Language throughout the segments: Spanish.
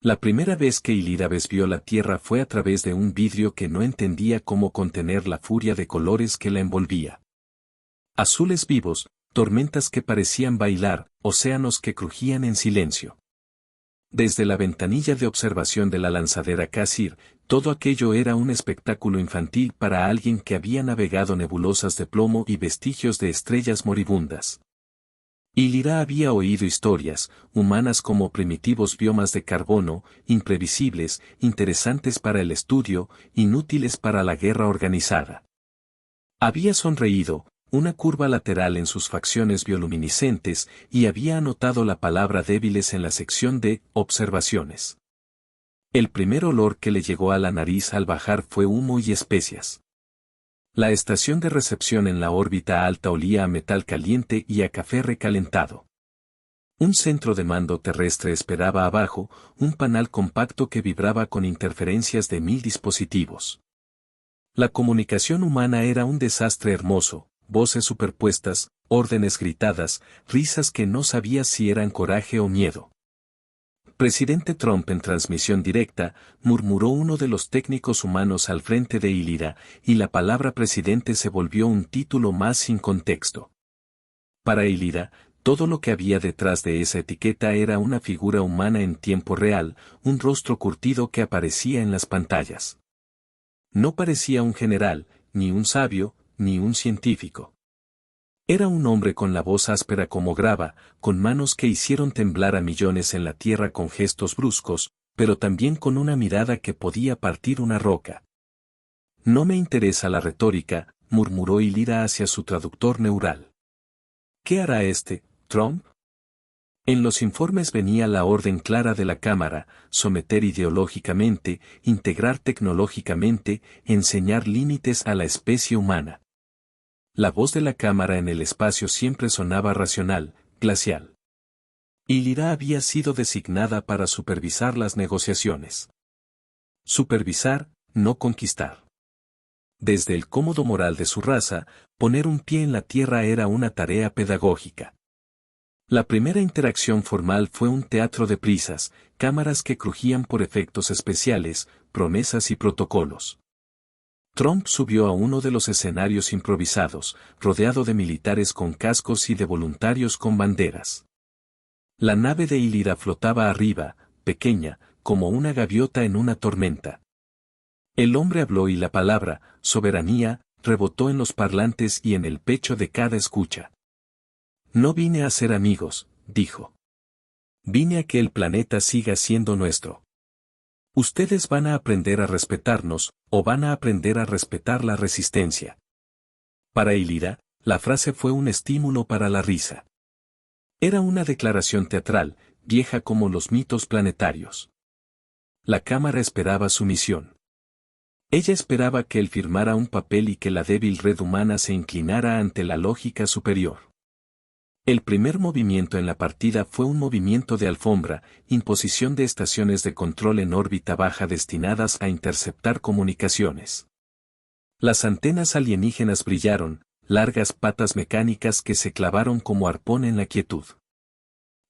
La primera vez que Ilírabe vio la Tierra fue a través de un vidrio que no entendía cómo contener la furia de colores que la envolvía. Azules vivos, tormentas que parecían bailar, océanos que crujían en silencio. Desde la ventanilla de observación de la lanzadera Casir, todo aquello era un espectáculo infantil para alguien que había navegado nebulosas de plomo y vestigios de estrellas moribundas. Ilira había oído historias, humanas como primitivos biomas de carbono, imprevisibles, interesantes para el estudio, inútiles para la guerra organizada. Había sonreído, una curva lateral en sus facciones bioluminiscentes, y había anotado la palabra débiles en la sección de observaciones. El primer olor que le llegó a la nariz al bajar fue humo y especias. La estación de recepción en la órbita alta olía a metal caliente y a café recalentado. Un centro de mando terrestre esperaba abajo, un panel compacto que vibraba con interferencias de 1000 dispositivos. La comunicación humana era un desastre hermoso, voces superpuestas, órdenes gritadas, risas que no sabías si eran coraje o miedo. Presidente Trump en transmisión directa, murmuró uno de los técnicos humanos al frente de Ilira, y la palabra presidente se volvió un título más sin contexto. Para Ilira, todo lo que había detrás de esa etiqueta era una figura humana en tiempo real, un rostro curtido que aparecía en las pantallas. No parecía un general, ni un sabio, ni un científico. Era un hombre con la voz áspera como grava, con manos que hicieron temblar a millones en la tierra con gestos bruscos, pero también con una mirada que podía partir una roca. No me interesa la retórica, murmuró Ilira hacia su traductor neural. ¿Qué hará Trump? En los informes venía la orden clara de la Cámara: someter ideológicamente, integrar tecnológicamente, enseñar límites a la especie humana. La voz de la Cámara en el espacio siempre sonaba racional, glacial. Ilira había sido designada para supervisar las negociaciones. Supervisar, no conquistar. Desde el cómodo moral de su raza, poner un pie en la tierra era una tarea pedagógica. La primera interacción formal fue un teatro de prisas, cámaras que crujían por efectos especiales, promesas y protocolos. Trump subió a uno de los escenarios improvisados, rodeado de militares con cascos y de voluntarios con banderas. La nave de Ilira flotaba arriba, pequeña, como una gaviota en una tormenta. El hombre habló y la palabra, soberanía, rebotó en los parlantes y en el pecho de cada escucha. No vine a ser amigos, dijo. Vine a que el planeta siga siendo nuestro. Ustedes van a aprender a respetarnos, o van a aprender a respetar la resistencia. Para Ilira, la frase fue un estímulo para la risa. Era una declaración teatral, vieja como los mitos planetarios. La Cámara esperaba su misión. Ella esperaba que él firmara un papel y que la débil red humana se inclinara ante la lógica superior. El primer movimiento en la partida fue un movimiento de alfombra, imposición de estaciones de control en órbita baja destinadas a interceptar comunicaciones. Las antenas alienígenas brillaron, largas patas mecánicas que se clavaron como arpón en la quietud.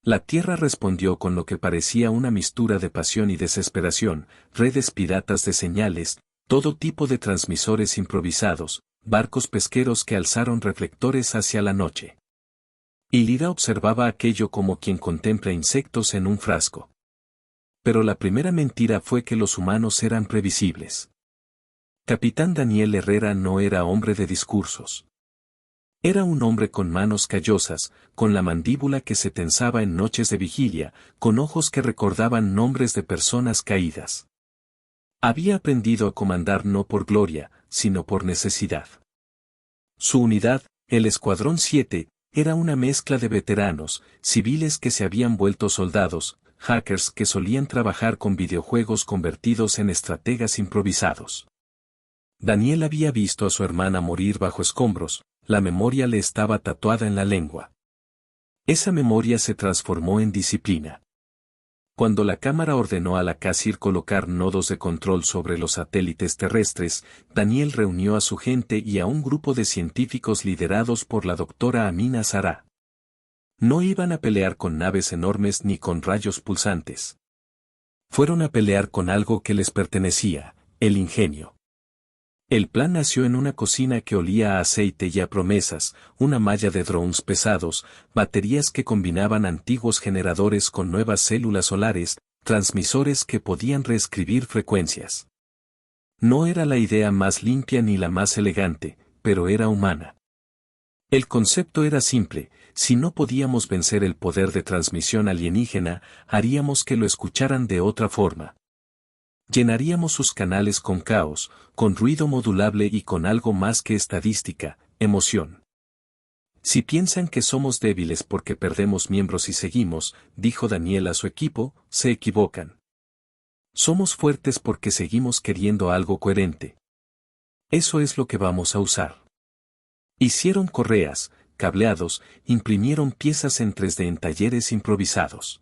La Tierra respondió con lo que parecía una mistura de pasión y desesperación: redes piratas de señales, todo tipo de transmisores improvisados, barcos pesqueros que alzaron reflectores hacia la noche. Ilira observaba aquello como quien contempla insectos en un frasco. Pero la primera mentira fue que los humanos eran previsibles. Capitán Daniel Herrera no era hombre de discursos. Era un hombre con manos callosas, con la mandíbula que se tensaba en noches de vigilia, con ojos que recordaban nombres de personas caídas. Había aprendido a comandar no por gloria, sino por necesidad. Su unidad, el Escuadrón 7, era una mezcla de veteranos, civiles que se habían vuelto soldados, hackers que solían trabajar con videojuegos convertidos en estrategas improvisados. Daniel había visto a su hermana morir bajo escombros, la memoria le estaba tatuada en la lengua. Esa memoria se transformó en disciplina. Cuando la Cámara ordenó a la Casir colocar nodos de control sobre los satélites terrestres, Daniel reunió a su gente y a un grupo de científicos liderados por la doctora Amina Sará. No iban a pelear con naves enormes ni con rayos pulsantes. Fueron a pelear con algo que les pertenecía, el ingenio. El plan nació en una cocina que olía a aceite y a promesas, una malla de drones pesados, baterías que combinaban antiguos generadores con nuevas células solares, transmisores que podían reescribir frecuencias. No era la idea más limpia ni la más elegante, pero era humana. El concepto era simple: si no podíamos vencer el poder de transmisión alienígena, haríamos que lo escucharan de otra forma. Llenaríamos sus canales con caos, con ruido modulable y con algo más que estadística, emoción. Si piensan que somos débiles porque perdemos miembros y seguimos, dijo Daniel a su equipo, se equivocan. Somos fuertes porque seguimos queriendo algo coherente. Eso es lo que vamos a usar. Hicieron correas, cableados, imprimieron piezas en 3D en talleres improvisados.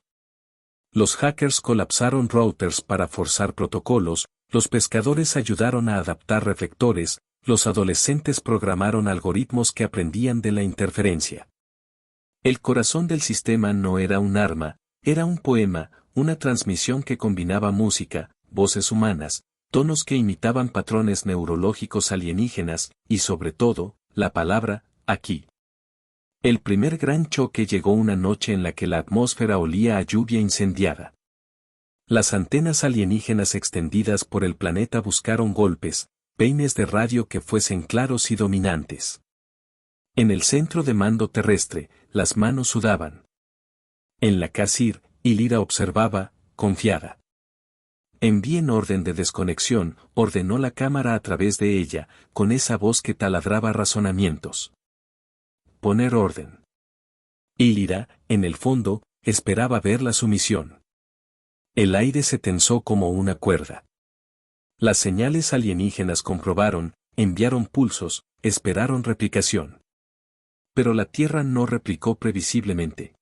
Los hackers colapsaron routers para forzar protocolos, los pescadores ayudaron a adaptar reflectores, los adolescentes programaron algoritmos que aprendían de la interferencia. El corazón del sistema no era un arma, era un poema, una transmisión que combinaba música, voces humanas, tonos que imitaban patrones neurológicos alienígenas, y sobre todo, la palabra, aquí. El primer gran choque llegó una noche en la que la atmósfera olía a lluvia incendiada. Las antenas alienígenas extendidas por el planeta buscaron golpes, peines de radio que fuesen claros y dominantes. En el centro de mando terrestre, las manos sudaban. En la Kasir, Ilira observaba, confiada. Envíen orden de desconexión, ordenó la cámara a través de ella, con esa voz que taladraba razonamientos. Poner orden. Ilira, en el fondo, esperaba ver la sumisión. El aire se tensó como una cuerda. Las señales alienígenas comprobaron, enviaron pulsos, esperaron replicación. Pero la Tierra no replicó previsiblemente.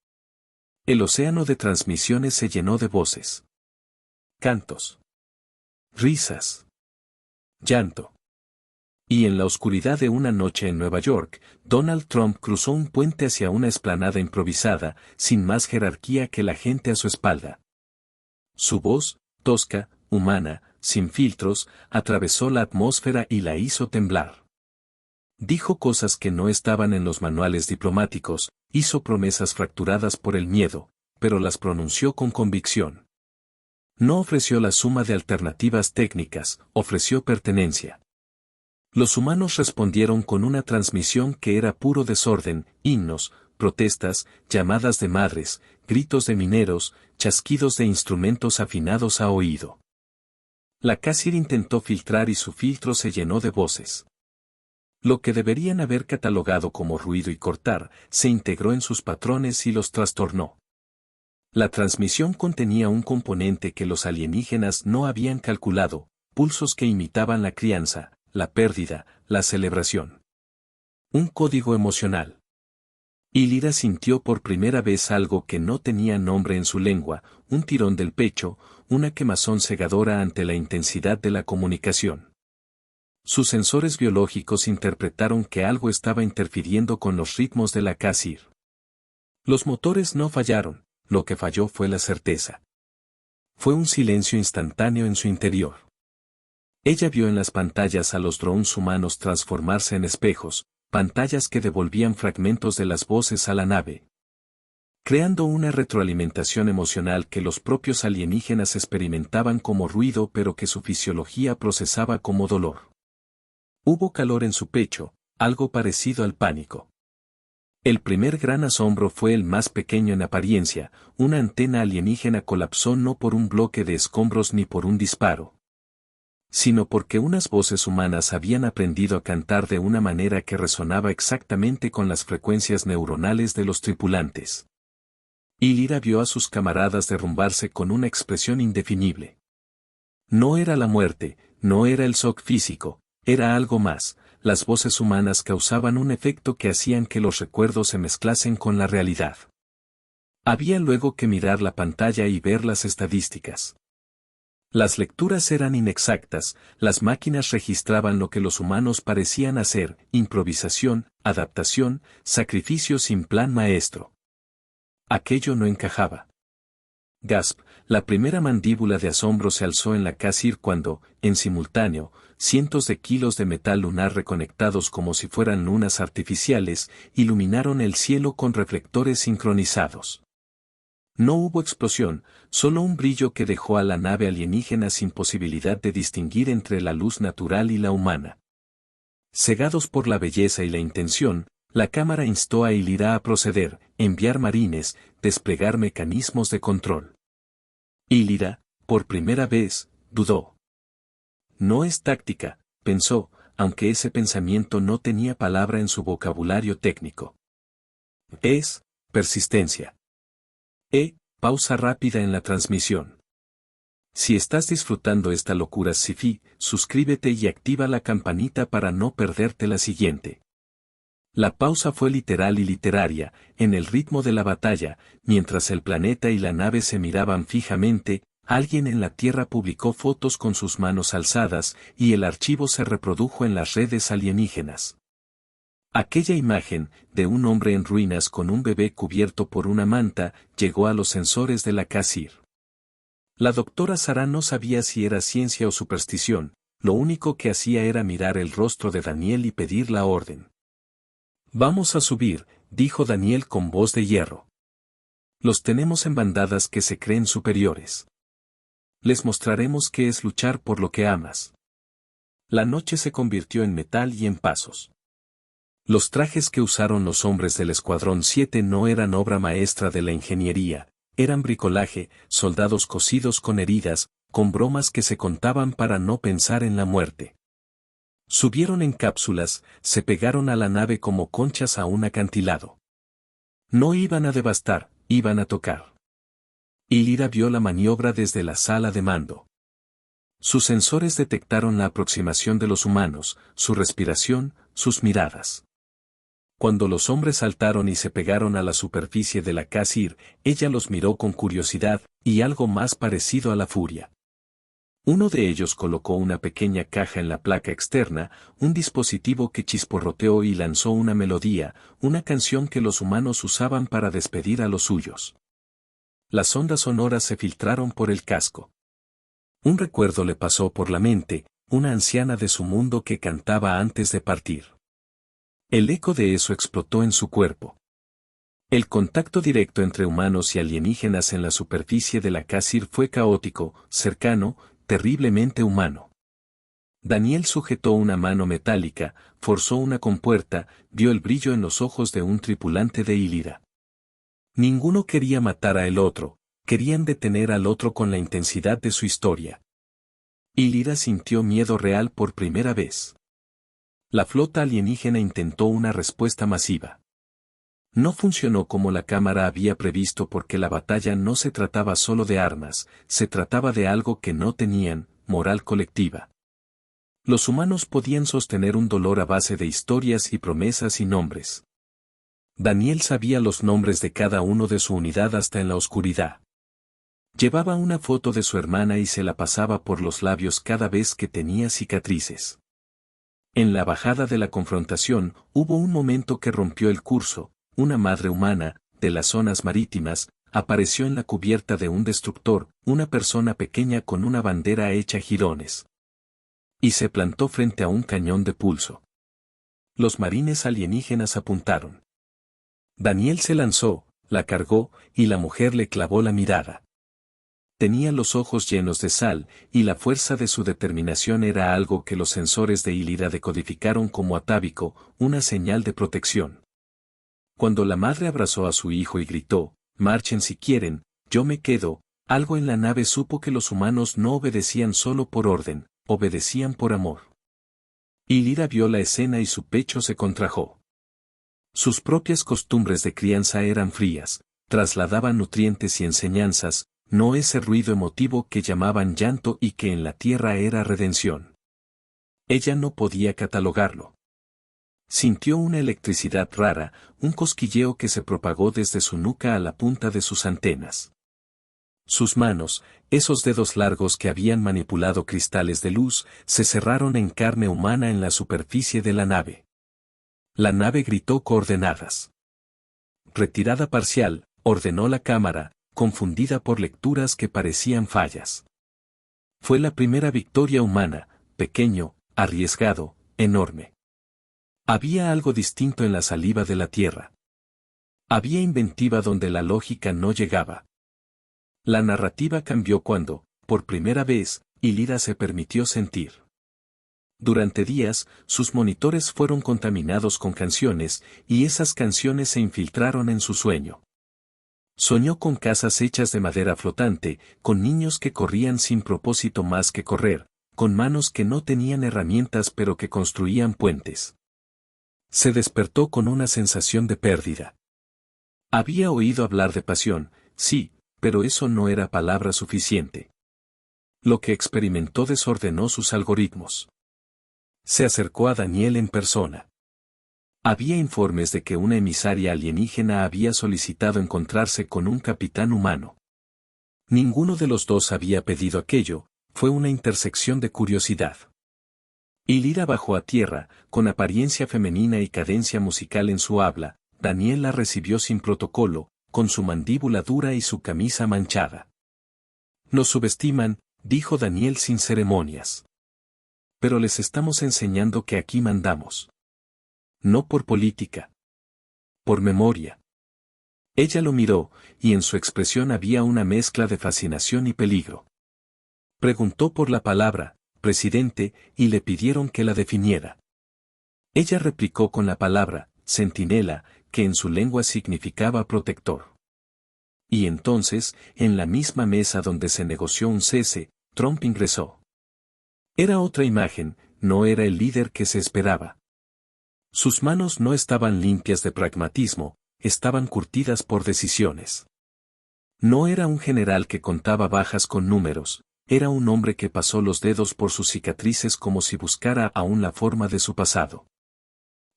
El océano de transmisiones se llenó de voces. Cantos. Risas. Llanto. Y en la oscuridad de una noche en Nueva York, Donald Trump cruzó un puente hacia una explanada improvisada, sin más jerarquía que la gente a su espalda. Su voz, tosca, humana, sin filtros, atravesó la atmósfera y la hizo temblar. Dijo cosas que no estaban en los manuales diplomáticos, hizo promesas fracturadas por el miedo, pero las pronunció con convicción. No ofreció la suma de alternativas técnicas, ofreció pertenencia. Los humanos respondieron con una transmisión que era puro desorden, himnos, protestas, llamadas de madres, gritos de mineros, chasquidos de instrumentos afinados a oído. La Kasir intentó filtrar y su filtro se llenó de voces. Lo que deberían haber catalogado como ruido y cortar, se integró en sus patrones y los trastornó. La transmisión contenía un componente que los alienígenas no habían calculado, pulsos que imitaban la crianza, la pérdida, la celebración. Un código emocional. Ilira sintió por primera vez algo que no tenía nombre en su lengua, un tirón del pecho, una quemazón cegadora ante la intensidad de la comunicación. Sus sensores biológicos interpretaron que algo estaba interfiriendo con los ritmos de la Kasir. Los motores no fallaron, lo que falló fue la certeza. Fue un silencio instantáneo en su interior. Ella vio en las pantallas a los drones humanos transformarse en espejos, pantallas que devolvían fragmentos de las voces a la nave, creando una retroalimentación emocional que los propios alienígenas experimentaban como ruido pero que su fisiología procesaba como dolor. Hubo calor en su pecho, algo parecido al pánico. El primer gran asombro fue el más pequeño en apariencia: una antena alienígena colapsó no por un bloque de escombros ni por un disparo, sino porque unas voces humanas habían aprendido a cantar de una manera que resonaba exactamente con las frecuencias neuronales de los tripulantes. Ilira vio a sus camaradas derrumbarse con una expresión indefinible. No era la muerte, no era el shock físico, era algo más. Las voces humanas causaban un efecto que hacían que los recuerdos se mezclasen con la realidad. Había luego que mirar la pantalla y ver las estadísticas. Las lecturas eran inexactas, las máquinas registraban lo que los humanos parecían hacer: improvisación, adaptación, sacrificio sin plan maestro. Aquello no encajaba. Gasp, la primera mandíbula de asombro se alzó en la Casir cuando, en simultáneo, cientos de kilos de metal lunar reconectados como si fueran lunas artificiales, iluminaron el cielo con reflectores sincronizados. No hubo explosión, solo un brillo que dejó a la nave alienígena sin posibilidad de distinguir entre la luz natural y la humana. Cegados por la belleza y la intención, la cámara instó a Illyra a proceder, enviar marines, desplegar mecanismos de control. Illyra, por primera vez, dudó. No es táctica, pensó, aunque ese pensamiento no tenía palabra en su vocabulario técnico. Es persistencia. Pausa rápida en la transmisión. Si estás disfrutando esta locura sci-fi, suscríbete y activa la campanita para no perderte la siguiente. La pausa fue literal y literaria, en el ritmo de la batalla, mientras el planeta y la nave se miraban fijamente, alguien en la Tierra publicó fotos con sus manos alzadas, y el archivo se reprodujo en las redes alienígenas. Aquella imagen, de un hombre en ruinas con un bebé cubierto por una manta, llegó a los sensores de la Casir. La doctora Sara no sabía si era ciencia o superstición, lo único que hacía era mirar el rostro de Daniel y pedir la orden. Vamos a subir, dijo Daniel con voz de hierro. Los tenemos en bandadas que se creen superiores. Les mostraremos qué es luchar por lo que amas. La noche se convirtió en metal y en pasos. Los trajes que usaron los hombres del Escuadrón 7 no eran obra maestra de la ingeniería, eran bricolaje, soldados cosidos con heridas, con bromas que se contaban para no pensar en la muerte. Subieron en cápsulas, se pegaron a la nave como conchas a un acantilado. No iban a devastar, iban a tocar. Illyra vio la maniobra desde la sala de mando. Sus sensores detectaron la aproximación de los humanos, su respiración, sus miradas. Cuando los hombres saltaron y se pegaron a la superficie de la Casir, ella los miró con curiosidad, y algo más parecido a la furia. Uno de ellos colocó una pequeña caja en la placa externa, un dispositivo que chisporroteó y lanzó una melodía, una canción que los humanos usaban para despedir a los suyos. Las ondas sonoras se filtraron por el casco. Un recuerdo le pasó por la mente, una anciana de su mundo que cantaba antes de partir. El eco de eso explotó en su cuerpo. El contacto directo entre humanos y alienígenas en la superficie de la Casir fue caótico, cercano, terriblemente humano. Daniel sujetó una mano metálica, forzó una compuerta, vio el brillo en los ojos de un tripulante de Illyra. Ninguno quería matar a el otro, querían detener al otro con la intensidad de su historia. Illyra sintió miedo real por primera vez. La flota alienígena intentó una respuesta masiva. No funcionó como la cámara había previsto porque la batalla no se trataba solo de armas, se trataba de algo que no tenían, moral colectiva. Los humanos podían sostener un dolor a base de historias y promesas y nombres. Daniel sabía los nombres de cada uno de su unidad hasta en la oscuridad. Llevaba una foto de su hermana y se la pasaba por los labios cada vez que tenía cicatrices. En la bajada de la confrontación, hubo un momento que rompió el curso. Una madre humana, de las zonas marítimas, apareció en la cubierta de un destructor, una persona pequeña con una bandera hecha jirones. Y se plantó frente a un cañón de pulso. Los marines alienígenas apuntaron. Daniel se lanzó, la cargó, y la mujer le clavó la mirada. Tenía los ojos llenos de sal, y la fuerza de su determinación era algo que los sensores de Illyra decodificaron como atávico, una señal de protección. Cuando la madre abrazó a su hijo y gritó, «Marchen si quieren, yo me quedo», algo en la nave supo que los humanos no obedecían solo por orden, obedecían por amor. Illyra vio la escena y su pecho se contrajo. Sus propias costumbres de crianza eran frías, trasladaban nutrientes y enseñanzas, no ese ruido emotivo que llamaban llanto y que en la tierra era redención. Ella no podía catalogarlo. Sintió una electricidad rara, un cosquilleo que se propagó desde su nuca a la punta de sus antenas. Sus manos, esos dedos largos que habían manipulado cristales de luz, se cerraron en carne humana en la superficie de la nave. La nave gritó coordenadas. Retirada parcial, ordenó la cámara, confundida por lecturas que parecían fallas. Fue la primera victoria humana, pequeño, arriesgado, enorme. Había algo distinto en la saliva de la tierra. Había inventiva donde la lógica no llegaba. La narrativa cambió cuando, por primera vez, Ilira se permitió sentir. Durante días, sus monitores fueron contaminados con canciones, y esas canciones se infiltraron en su sueño. Soñó con casas hechas de madera flotante, con niños que corrían sin propósito más que correr, con manos que no tenían herramientas pero que construían puentes. Se despertó con una sensación de pérdida. Había oído hablar de pasión, sí, pero eso no era palabra suficiente. Lo que experimentó desordenó sus algoritmos. Se acercó a Daniel en persona. Había informes de que una emisaria alienígena había solicitado encontrarse con un capitán humano. Ninguno de los dos había pedido aquello, fue una intersección de curiosidad. Ilira bajó a tierra, con apariencia femenina y cadencia musical en su habla. Daniel la recibió sin protocolo, con su mandíbula dura y su camisa manchada. Nos subestiman, dijo Daniel sin ceremonias. Pero les estamos enseñando que aquí mandamos. No por política. Por memoria. Ella lo miró, y en su expresión había una mezcla de fascinación y peligro. Preguntó por la palabra, presidente, y le pidieron que la definiera. Ella replicó con la palabra, centinela, que en su lengua significaba protector. Y entonces, en la misma mesa donde se negoció un cese, Trump ingresó. Era otra imagen, no era el líder que se esperaba. Sus manos no estaban limpias de pragmatismo, estaban curtidas por decisiones. No era un general que contaba bajas con números, era un hombre que pasó los dedos por sus cicatrices como si buscara aún la forma de su pasado.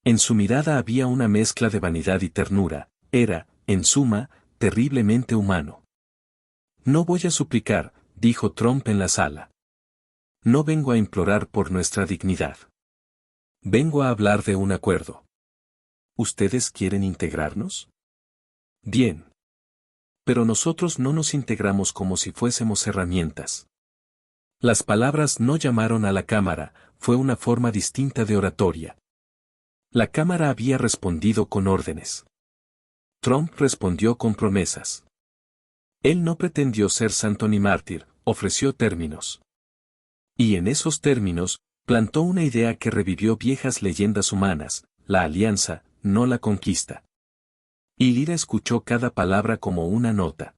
En su mirada había una mezcla de vanidad y ternura, era, en suma, terriblemente humano. No voy a suplicar, dijo Trump en la sala. No vengo a implorar por nuestra dignidad. Vengo a hablar de un acuerdo. ¿Ustedes quieren integrarnos? Bien. Pero nosotros no nos integramos como si fuésemos herramientas. Las palabras no llamaron a la Cámara, fue una forma distinta de oratoria. La Cámara había respondido con órdenes. Trump respondió con promesas. Él no pretendió ser santo ni mártir, ofreció términos. Y en esos términos, plantó una idea que revivió viejas leyendas humanas, la alianza, no la conquista. Y Lira escuchó cada palabra como una nota.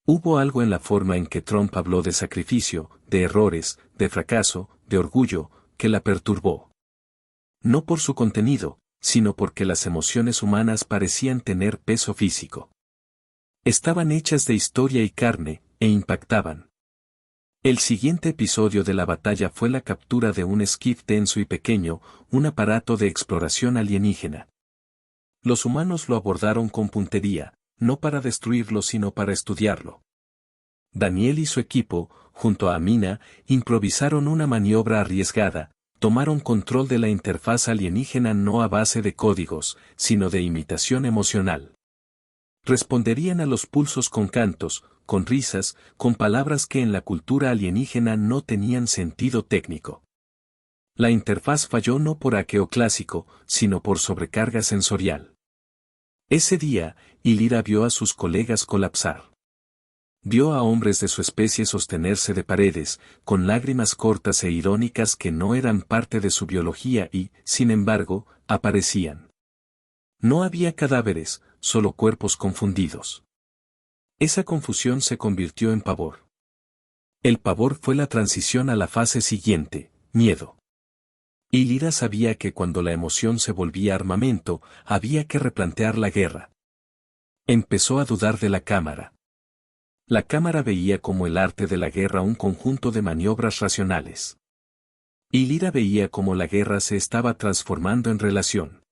Hubo algo en la forma en que Trump habló de sacrificio, de errores, de fracaso, de orgullo, que la perturbó. No por su contenido, sino porque las emociones humanas parecían tener peso físico. Estaban hechas de historia y carne, e impactaban. El siguiente episodio de la batalla fue la captura de un skiff denso y pequeño, un aparato de exploración alienígena. Los humanos lo abordaron con puntería, no para destruirlo sino para estudiarlo. Daniel y su equipo, junto a Amina, improvisaron una maniobra arriesgada, tomaron control de la interfaz alienígena no a base de códigos, sino de imitación emocional. Responderían a los pulsos con cantos, con risas, con palabras que en la cultura alienígena no tenían sentido técnico. La interfaz falló no por hackeo clásico, sino por sobrecarga sensorial. Ese día, Ilira vio a sus colegas colapsar. Vio a hombres de su especie sostenerse de paredes, con lágrimas cortas e irónicas que no eran parte de su biología y, sin embargo, aparecían. No había cadáveres, solo cuerpos confundidos. Esa confusión se convirtió en pavor. El pavor fue la transición a la fase siguiente, miedo. Ilira sabía que cuando la emoción se volvía armamento, había que replantear la guerra. Empezó a dudar de la Cámara. La Cámara veía como el arte de la guerra un conjunto de maniobras racionales. Ilira veía como la guerra se estaba transformando en relación.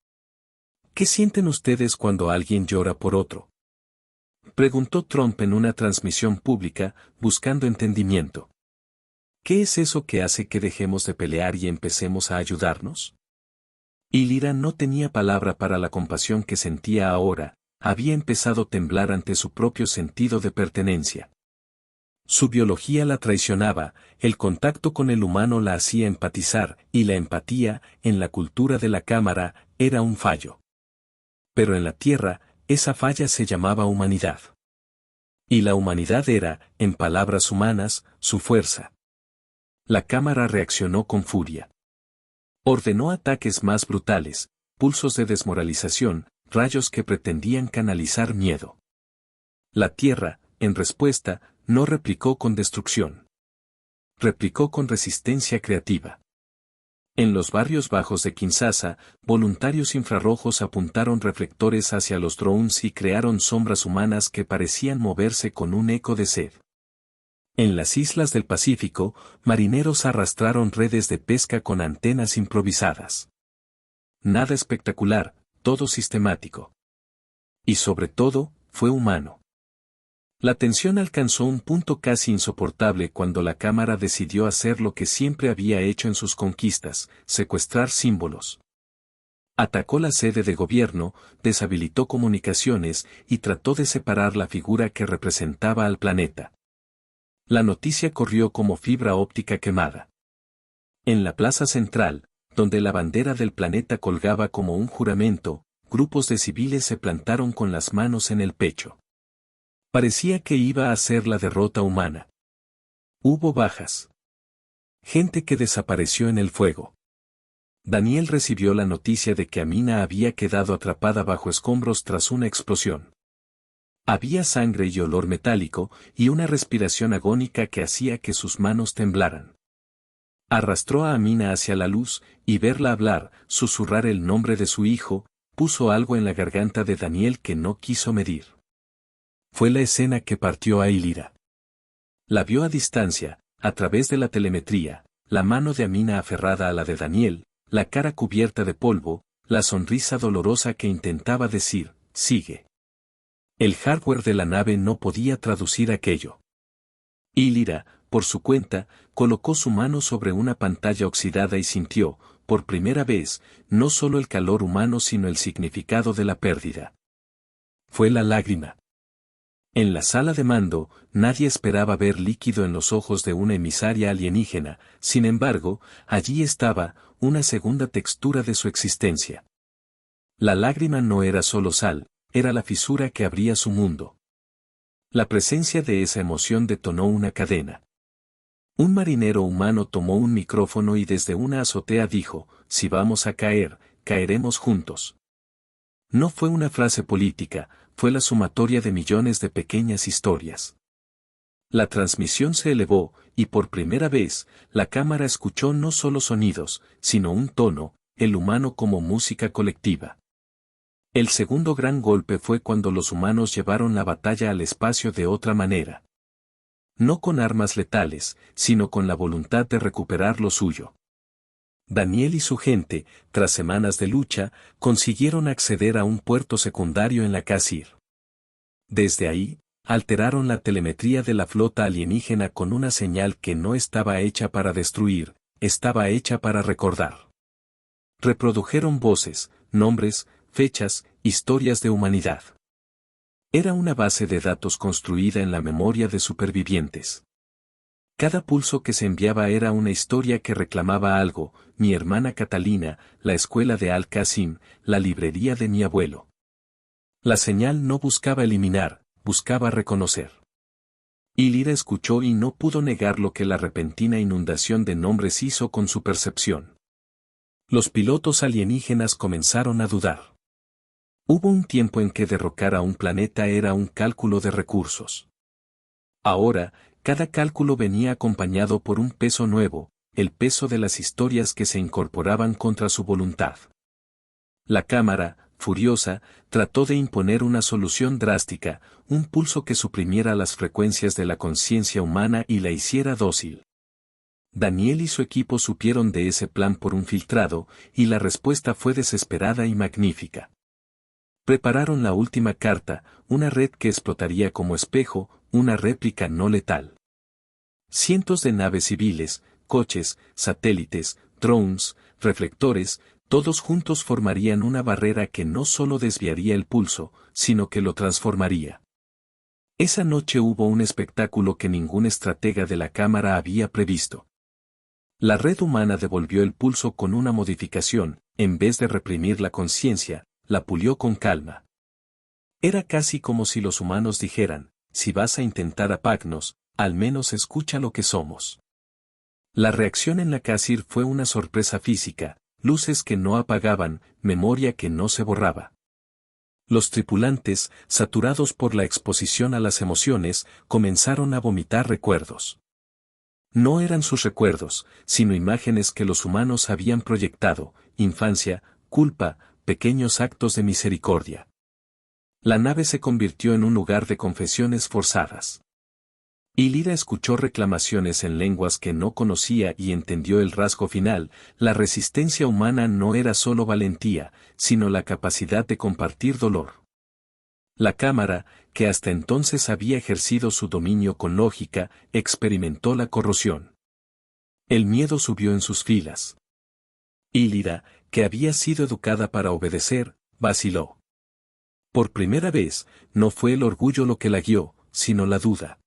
¿Qué sienten ustedes cuando alguien llora por otro? Preguntó Trump en una transmisión pública, buscando entendimiento. ¿Qué es eso que hace que dejemos de pelear y empecemos a ayudarnos? Ilira no tenía palabra para la compasión que sentía ahora, había empezado a temblar ante su propio sentido de pertenencia. Su biología la traicionaba, el contacto con el humano la hacía empatizar, y la empatía, en la cultura de la cámara, era un fallo. Pero en la Tierra, esa falla se llamaba humanidad. Y la humanidad era, en palabras humanas, su fuerza. La cámara reaccionó con furia. Ordenó ataques más brutales, pulsos de desmoralización, rayos que pretendían canalizar miedo. La Tierra, en respuesta, no replicó con destrucción. Replicó con resistencia creativa. En los barrios bajos de Kinshasa, voluntarios infrarrojos apuntaron reflectores hacia los drones y crearon sombras humanas que parecían moverse con un eco de sed. En las islas del Pacífico, marineros arrastraron redes de pesca con antenas improvisadas. Nada espectacular, todo sistemático. Y sobre todo, fue humano. La tensión alcanzó un punto casi insoportable cuando la cámara decidió hacer lo que siempre había hecho en sus conquistas, secuestrar símbolos. Atacó la sede de gobierno, deshabilitó comunicaciones y trató de separar la figura que representaba al planeta. La noticia corrió como fibra óptica quemada. En la plaza central, donde la bandera del planeta colgaba como un juramento, grupos de civiles se plantaron con las manos en el pecho. Parecía que iba a ser la derrota humana. Hubo bajas. Gente que desapareció en el fuego. Daniel recibió la noticia de que Amina había quedado atrapada bajo escombros tras una explosión. Había sangre y olor metálico, y una respiración agónica que hacía que sus manos temblaran. Arrastró a Amina hacia la luz, y verla hablar, susurrar el nombre de su hijo, puso algo en la garganta de Daniel que no quiso medir. Fue la escena que partió a Ilira. La vio a distancia, a través de la telemetría, la mano de Amina aferrada a la de Daniel, la cara cubierta de polvo, la sonrisa dolorosa que intentaba decir, sigue. El hardware de la nave no podía traducir aquello. Ilira, por su cuenta, colocó su mano sobre una pantalla oxidada y sintió, por primera vez, no solo el calor humano sino el significado de la pérdida. Fue la lágrima. En la sala de mando, nadie esperaba ver líquido en los ojos de una emisaria alienígena, sin embargo, allí estaba, una segunda textura de su existencia. La lágrima no era solo sal, era la fisura que abría su mundo. La presencia de esa emoción detonó una cadena. Un marinero humano tomó un micrófono y desde una azotea dijo, si vamos a caer, caeremos juntos. No fue una frase política, fue la sumatoria de millones de pequeñas historias. La transmisión se elevó, y por primera vez, la cámara escuchó no solo sonidos, sino un tono, el humano como música colectiva. El segundo gran golpe fue cuando los humanos llevaron la batalla al espacio de otra manera. No con armas letales, sino con la voluntad de recuperar lo suyo. Daniel y su gente, tras semanas de lucha, consiguieron acceder a un puerto secundario en la Kasir. Desde ahí, alteraron la telemetría de la flota alienígena con una señal que no estaba hecha para destruir, estaba hecha para recordar. Reprodujeron voces, nombres, fechas, historias de humanidad. Era una base de datos construida en la memoria de supervivientes. Cada pulso que se enviaba era una historia que reclamaba algo, mi hermana Catalina, la escuela de Al-Qasim, la librería de mi abuelo. La señal no buscaba eliminar, buscaba reconocer. Ilira escuchó y no pudo negar lo que la repentina inundación de nombres hizo con su percepción. Los pilotos alienígenas comenzaron a dudar. Hubo un tiempo en que derrocar a un planeta era un cálculo de recursos. Ahora, cada cálculo venía acompañado por un peso nuevo, el peso de las historias que se incorporaban contra su voluntad. La cámara, furiosa, trató de imponer una solución drástica, un pulso que suprimiera las frecuencias de la conciencia humana y la hiciera dócil. Daniel y su equipo supieron de ese plan por un filtrado, y la respuesta fue desesperada y magnífica. Prepararon la última carta, una red que explotaría como espejo, una réplica no letal. Cientos de naves civiles, coches, satélites, drones, reflectores, Todos juntos formarían una barrera que no solo desviaría el pulso, sino que lo transformaría. Esa noche hubo un espectáculo que ningún estratega de la cámara había previsto. La red humana devolvió el pulso con una modificación, en vez de reprimir la conciencia, la pulió con calma. Era casi como si los humanos dijeran, si vas a intentar apagarnos, al menos escucha lo que somos. La reacción en la Casir fue una sorpresa física, luces que no apagaban, memoria que no se borraba. Los tripulantes, saturados por la exposición a las emociones, comenzaron a vomitar recuerdos. No eran sus recuerdos, sino imágenes que los humanos habían proyectado, infancia, culpa, pequeños actos de misericordia. La nave se convirtió en un lugar de confesiones forzadas. Ilira escuchó reclamaciones en lenguas que no conocía y entendió el rasgo final: la resistencia humana no era solo valentía, sino la capacidad de compartir dolor. La cámara, que hasta entonces había ejercido su dominio con lógica, experimentó la corrosión. El miedo subió en sus filas. Ilira, que había sido educada para obedecer, vaciló. Por primera vez, no fue el orgullo lo que la guió, sino la duda.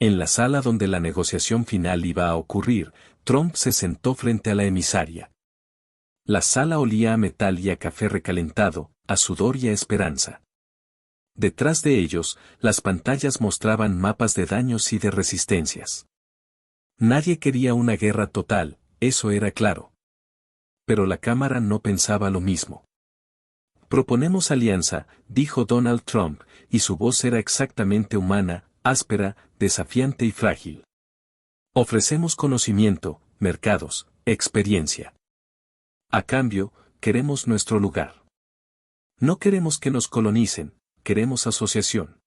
En la sala donde la negociación final iba a ocurrir, Trump se sentó frente a la emisaria. La sala olía a metal y a café recalentado, a sudor y a esperanza. Detrás de ellos, las pantallas mostraban mapas de daños y de resistencias. Nadie quería una guerra total, eso era claro. Pero la Cámara no pensaba lo mismo. Proponemos alianza, dijo Donald Trump, y su voz era exactamente humana, áspera, desafiante y frágil. Ofrecemos conocimiento, mercados, experiencia. A cambio, queremos nuestro lugar. No queremos que nos colonicen, queremos asociación.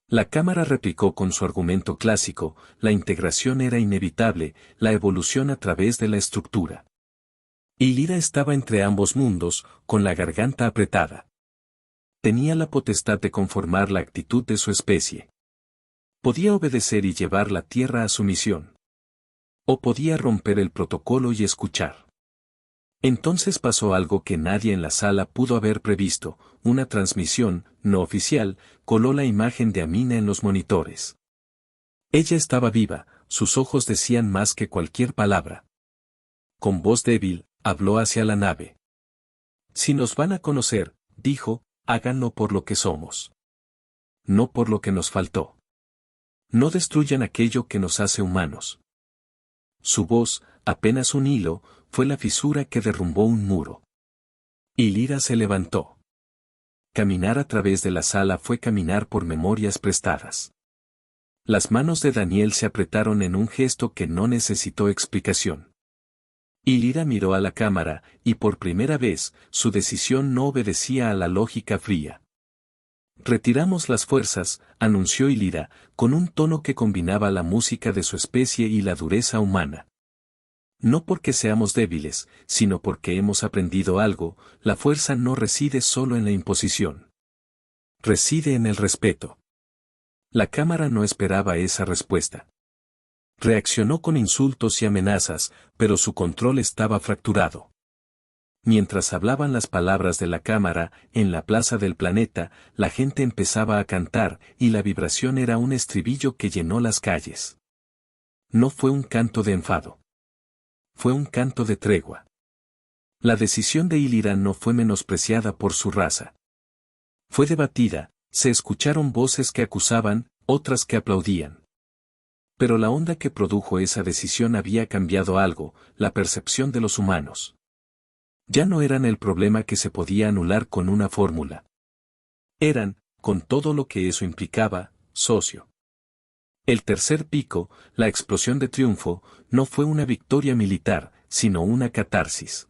La Cámara replicó con su argumento clásico: la integración era inevitable, la evolución a través de la estructura. Ilira estaba entre ambos mundos, con la garganta apretada. Tenía la potestad de conformar la actitud de su especie. Podía obedecer y llevar la Tierra a su misión. O podía romper el protocolo y escuchar. Entonces pasó algo que nadie en la sala pudo haber previsto: una transmisión, no oficial, coló la imagen de Amina en los monitores. Ella estaba viva, sus ojos decían más que cualquier palabra. Con voz débil, habló hacia la nave. Si nos van a conocer, dijo, háganlo por lo que somos. No por lo que nos faltó. No destruyan aquello que nos hace humanos. Su voz, apenas un hilo, fue la fisura que derrumbó un muro. Ilira se levantó. Caminar a través de la sala fue caminar por memorias prestadas. Las manos de Daniel se apretaron en un gesto que no necesitó explicación. Ilira miró a la cámara, y por primera vez, su decisión no obedecía a la lógica fría. Retiramos las fuerzas, anunció Ilira, con un tono que combinaba la música de su especie y la dureza humana. No porque seamos débiles, sino porque hemos aprendido algo: la fuerza no reside solo en la imposición. Reside en el respeto. La Cámara no esperaba esa respuesta. Reaccionó con insultos y amenazas, pero su control estaba fracturado. Mientras hablaban las palabras de la Cámara, en la plaza del planeta, la gente empezaba a cantar, y la vibración era un estribillo que llenó las calles. No fue un canto de enfado. Fue un canto de tregua. La decisión de Ilira no fue menospreciada por su raza. Fue debatida, se escucharon voces que acusaban, otras que aplaudían. Pero la onda que produjo esa decisión había cambiado algo: la percepción de los humanos. Ya no eran el problema que se podía anular con una fórmula. Eran, con todo lo que eso implicaba, socio. El tercer pico, la explosión de triunfo, no fue una victoria militar, sino una catarsis.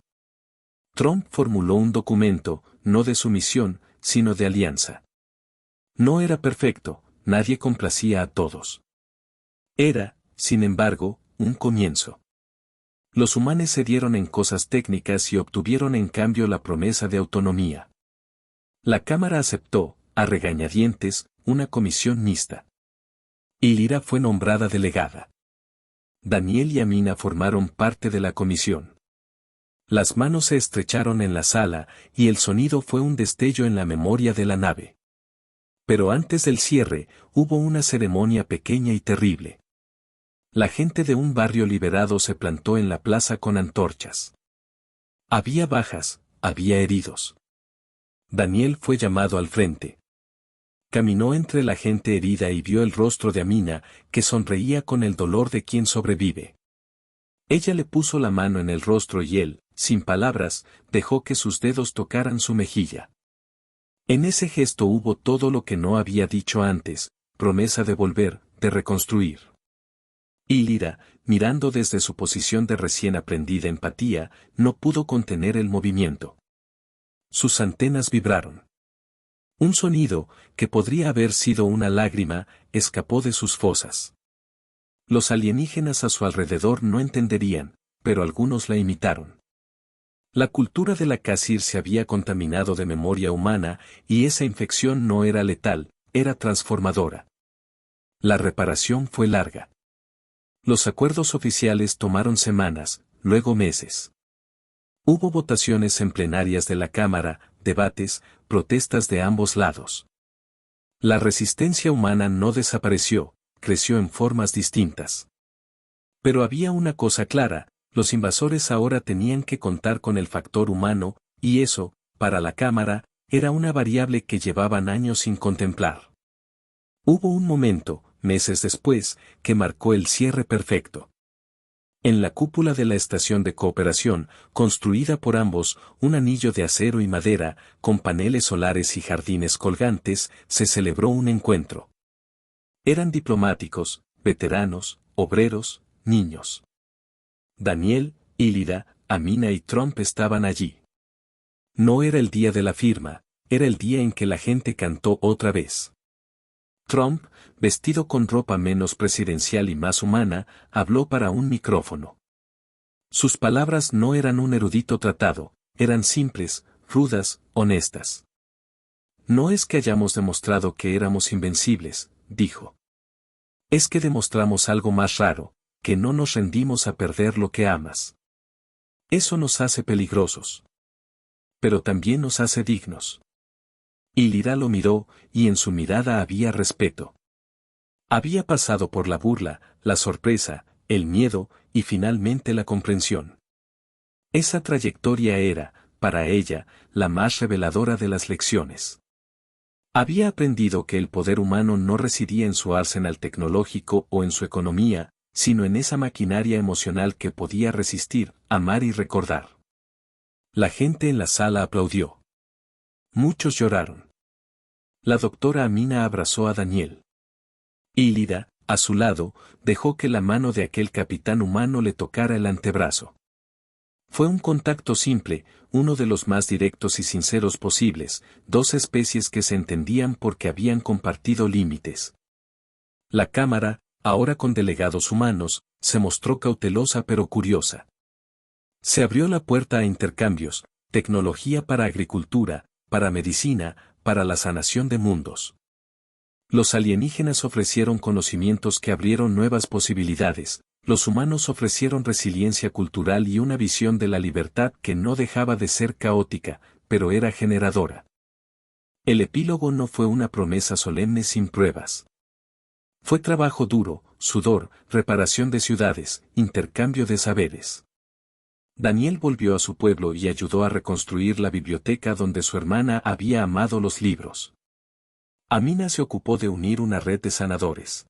Trump formuló un documento, no de sumisión, sino de alianza. No era perfecto, nadie complacía a todos. Era, sin embargo, un comienzo. Los humanos cedieron en cosas técnicas y obtuvieron en cambio la promesa de autonomía. La Cámara aceptó, a regañadientes, una comisión mixta. Ilira fue nombrada delegada. Daniel y Amina formaron parte de la comisión. Las manos se estrecharon en la sala, y el sonido fue un destello en la memoria de la nave. Pero antes del cierre, hubo una ceremonia pequeña y terrible. La gente de un barrio liberado se plantó en la plaza con antorchas. Había bajas, había heridos. Daniel fue llamado al frente. Caminó entre la gente herida y vio el rostro de Amina, que sonreía con el dolor de quien sobrevive. Ella le puso la mano en el rostro y él, sin palabras, dejó que sus dedos tocaran su mejilla. En ese gesto hubo todo lo que no había dicho antes, promesa de volver, de reconstruir. Y Lira, mirando desde su posición de recién aprendida empatía, no pudo contener el movimiento. Sus antenas vibraron. Un sonido, que podría haber sido una lágrima, escapó de sus fosas. Los alienígenas a su alrededor no entenderían, pero algunos la imitaron. La cultura de la Kasir se había contaminado de memoria humana, y esa infección no era letal, era transformadora. La reparación fue larga. Los acuerdos oficiales tomaron semanas, luego meses. Hubo votaciones en plenarias de la Cámara, debates, protestas de ambos lados. La resistencia humana no desapareció, creció en formas distintas. Pero había una cosa clara, los invasores ahora tenían que contar con el factor humano, y eso, para la Cámara, era una variable que llevaban años sin contemplar. Hubo un momento, meses después, que marcó el cierre perfecto. En la cúpula de la estación de cooperación, construida por ambos, un anillo de acero y madera, con paneles solares y jardines colgantes, se celebró un encuentro. Eran diplomáticos, veteranos, obreros, niños. Daniel, Ilida, Amina y Trump estaban allí. No era el día de la firma, era el día en que la gente cantó otra vez. Trump, vestido con ropa menos presidencial y más humana, habló para un micrófono. Sus palabras no eran un erudito tratado, eran simples, rudas, honestas. No es que hayamos demostrado que éramos invencibles, dijo. Es que demostramos algo más raro, que no nos rendimos a perder lo que amas. Eso nos hace peligrosos. Pero también nos hace dignos. Y Lira lo miró, y en su mirada había respeto. Había pasado por la burla, la sorpresa, el miedo, y finalmente la comprensión. Esa trayectoria era, para ella, la más reveladora de las lecciones. Había aprendido que el poder humano no residía en su arsenal tecnológico o en su economía, sino en esa maquinaria emocional que podía resistir, amar y recordar. La gente en la sala aplaudió. Muchos lloraron. La doctora Amina abrazó a Daniel. Y Lida, a su lado, dejó que la mano de aquel capitán humano le tocara el antebrazo. Fue un contacto simple, uno de los más directos y sinceros posibles, dos especies que se entendían porque habían compartido límites. La Cámara, ahora con delegados humanos, se mostró cautelosa pero curiosa. Se abrió la puerta a intercambios, tecnología para agricultura, para medicina, para la sanación de mundos. Los alienígenas ofrecieron conocimientos que abrieron nuevas posibilidades, los humanos ofrecieron resiliencia cultural y una visión de la libertad que no dejaba de ser caótica, pero era generadora. El epílogo no fue una promesa solemne sin pruebas. Fue trabajo duro, sudor, reparación de ciudades, intercambio de saberes. Daniel volvió a su pueblo y ayudó a reconstruir la biblioteca donde su hermana había amado los libros. Amina se ocupó de unir una red de sanadores.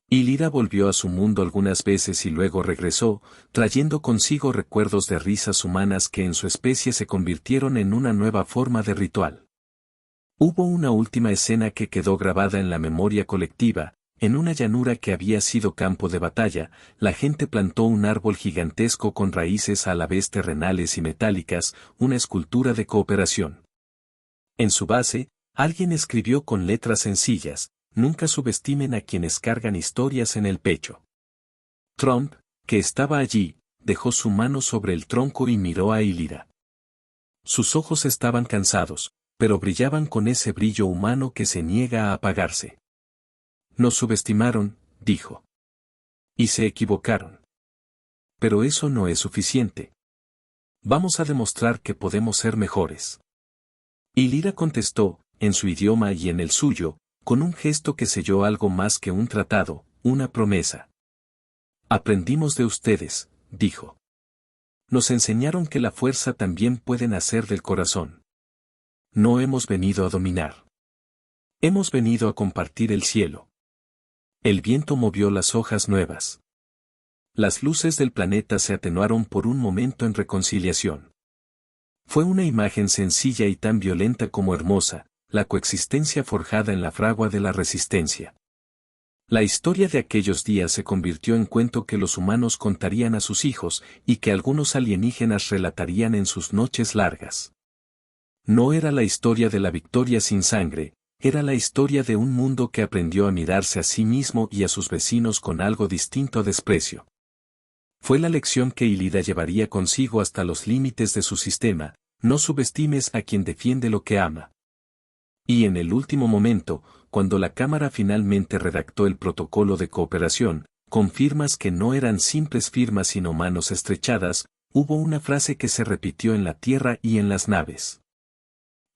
Y Lira volvió a su mundo algunas veces y luego regresó, trayendo consigo recuerdos de risas humanas que en su especie se convirtieron en una nueva forma de ritual. Hubo una última escena que quedó grabada en la memoria colectiva. En una llanura que había sido campo de batalla, la gente plantó un árbol gigantesco con raíces a la vez terrenales y metálicas, una escultura de cooperación. En su base, alguien escribió con letras sencillas: nunca subestimen a quienes cargan historias en el pecho. Trump, que estaba allí, dejó su mano sobre el tronco y miró a Ilira. Sus ojos estaban cansados, pero brillaban con ese brillo humano que se niega a apagarse. Nos subestimaron, dijo. Y se equivocaron. Pero eso no es suficiente. Vamos a demostrar que podemos ser mejores. Y Lyra contestó, en su idioma y en el suyo, con un gesto que selló algo más que un tratado, una promesa. Aprendimos de ustedes, dijo. Nos enseñaron que la fuerza también puede nacer del corazón. No hemos venido a dominar. Hemos venido a compartir el cielo. El viento movió las hojas nuevas. Las luces del planeta se atenuaron por un momento en reconciliación. Fue una imagen sencilla y tan violenta como hermosa, la coexistencia forjada en la fragua de la resistencia. La historia de aquellos días se convirtió en cuento que los humanos contarían a sus hijos y que algunos alienígenas relatarían en sus noches largas. No era la historia de la victoria sin sangre, era la historia de un mundo que aprendió a mirarse a sí mismo y a sus vecinos con algo distinto a desprecio. Fue la lección que Ilida llevaría consigo hasta los límites de su sistema: no subestimes a quien defiende lo que ama. Y en el último momento, cuando la Cámara finalmente redactó el protocolo de cooperación, con firmas que no eran simples firmas sino manos estrechadas, hubo una frase que se repitió en la Tierra y en las naves.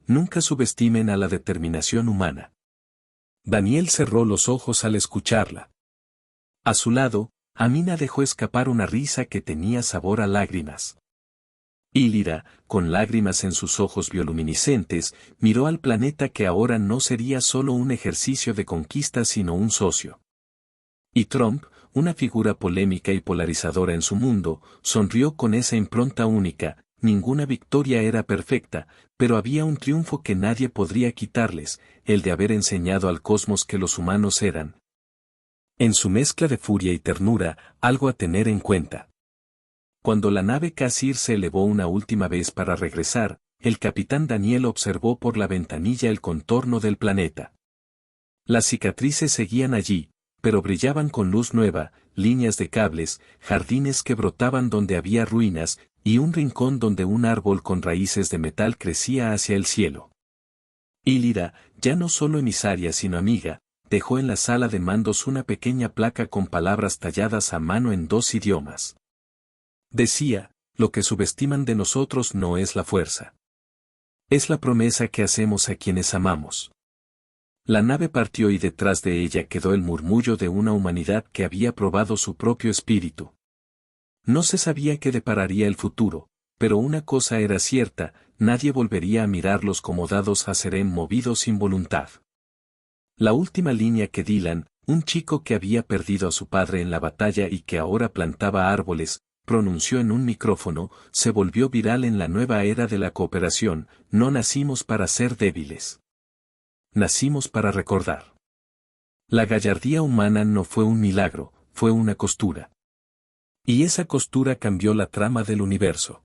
Nunca subestimen a la determinación humana. Daniel cerró los ojos al escucharla. A su lado, Amina dejó escapar una risa que tenía sabor a lágrimas. Ilira, con lágrimas en sus ojos bioluminiscentes, miró al planeta que ahora no sería solo un ejercicio de conquista sino un socio. Y Trump, una figura polémica y polarizadora en su mundo, sonrió con esa impronta única. Ninguna victoria era perfecta, pero había un triunfo que nadie podría quitarles, el de haber enseñado al cosmos que los humanos eran, en su mezcla de furia y ternura, algo a tener en cuenta. Cuando la nave Casir se elevó una última vez para regresar, el capitán Daniel observó por la ventanilla el contorno del planeta. Las cicatrices seguían allí, pero brillaban con luz nueva, líneas de cables, jardines que brotaban donde había ruinas, y un rincón donde un árbol con raíces de metal crecía hacia el cielo. Ilira, ya no solo emisaria sino amiga, dejó en la sala de mandos una pequeña placa con palabras talladas a mano en 2 idiomas. Decía: lo que subestiman de nosotros no es la fuerza. Es la promesa que hacemos a quienes amamos. La nave partió y detrás de ella quedó el murmullo de una humanidad que había probado su propio espíritu. No se sabía qué depararía el futuro, pero una cosa era cierta: nadie volvería a mirarlos como dados a ser movidos sin voluntad. La última línea que Dylan, un chico que había perdido a su padre en la batalla y que ahora plantaba árboles, pronunció en un micrófono, se volvió viral en la nueva era de la cooperación: no nacimos para ser débiles. Nacimos para recordar. La gallardía humana no fue un milagro, fue una costura. Y esa costura cambió la trama del universo.